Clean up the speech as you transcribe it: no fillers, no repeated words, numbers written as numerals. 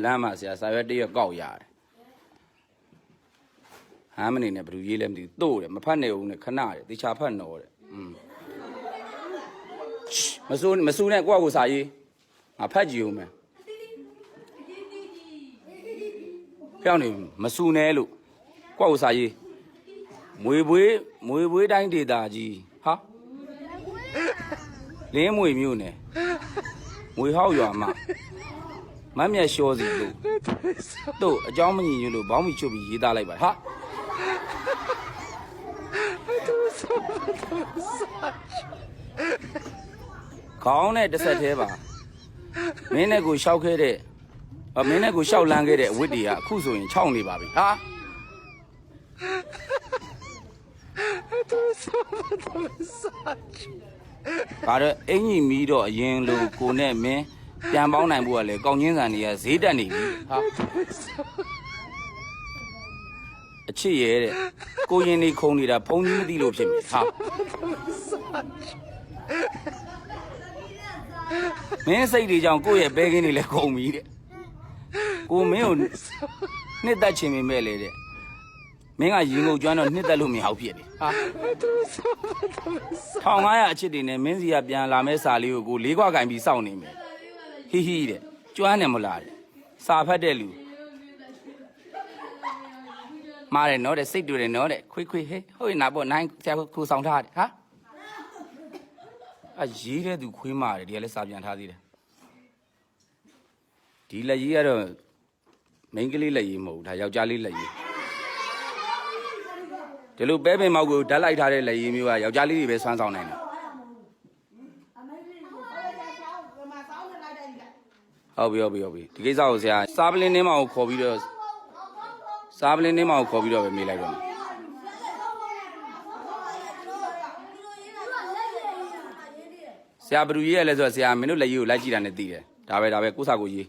လမ်းမှာဆရာစာရွက်တရက်ကောက်ရတယ်ဟမ်းမနေနဲ့ဘယ်သူရေးလဲမသိဘူးတို့တယ်မဖတ်နေဦးနဲ့ခဏတယ်တေချာဖတ်နော်တဲ့မစိုးနဲ့ကိုယ့်ကိုစာရေးငါဖတ်ကြည့်ဦးမယ်ပြောင်းနေမစူနဲ့လို့ကိုယ့်ကိုစာရေးမွေပွေးတိုင်းဒေတာကြီးဟာလင်းမွေမြို့နယ်မွေဟောက်ရွာမှာမမျက်လျှောစီတို့အကြောင်းမညီညွတ်လို့ဘောင်းမီချုပ်ပြီးရေးသားလိုက်ပါဟာခေါင်းနဲ့တစ်ဆက်သေးပါမင်းနဲ့ကိုရှောက်ခဲ့တဲ့မင်းနဲ့ကိုရှောက်လန်းခဲ့တဲ့အဝတ်တွေကအခုဆိုရင်ခြောက်နေပါပြီဟာဘာတော့အင်ကြီးမီးတော့အရင်လိုကိုနဲ့မင်းပြန်ပေါင်းနိုင်ဖို့ကလေကောင်းချင်းဆန်တွေကဈေးတက်နေပြီဟာအချစ်ရဲတဲ့ကိုရင်နေခုံနေတာဖုံးကြီးမသိလို့ဖြစ်ပြီဟာမင်းစိတ်တွေကြောင့်ကိုယ့်ရဲ့ဘဲကင်းတွေလည်းခုံပြီတဲ့ကိုမင်းကိုနှစ်သက်ချင်ပေမဲ့လေတဲ့မင်းကရင်ငုတ်ကျွမ်းတော့နှစ်သက်လို့မရဘူးဖြစ်တယ်ဟာ1500အချစ်တွေနဲ့မင်းစီကပြန်လာမဲ့စာလေးကိုလေးခွက်ကင်ပြီးစောင့်နေမယ်ဟီဟီတဲ့ကျွမ်းတယ်မလားတဲ့စာဖတ်တဲ့လူမားတယ်နော်တဲ့စိတ်တူတယ်နော်တဲ့ခွေးဟေးဟုတ်ရင်နာပေါ့နိုင်ဆရာကိုဆောင်ထားတယ်ဟာရေးတဲ့သူခွေးမာတယ်ဒီကလည်းစာပြန်ထားသေးတယ်ဒီလက်ရေးကတော့မိန်းကလေးလက်ရေးမဟုတ်ဘူးဒါယောက်ျားလေးလက်ရေးဒီလိုပဲပင်မောက်ကိုဓာတ်လိုက်ထားတဲ့လက်ရေးမျိုးကယောက်ျားလေးတွေပဲဆွမ်းဆောင်နိုင်တယ်ဟုတ်ပြီဒီကိစ္စကိုဆရာစားပလင်းနှင်းမကိုခေါ်ပြီးတော့ပဲမေးလိုက်တော့ဆရာဘယ်သူရေးရလဲဆိုတော့ဆရာမင်းတို့လက်ရေးကိုလိုက်ကြည့်တာနဲ့သိတယ်ဒါပဲကိုစာကိုရေး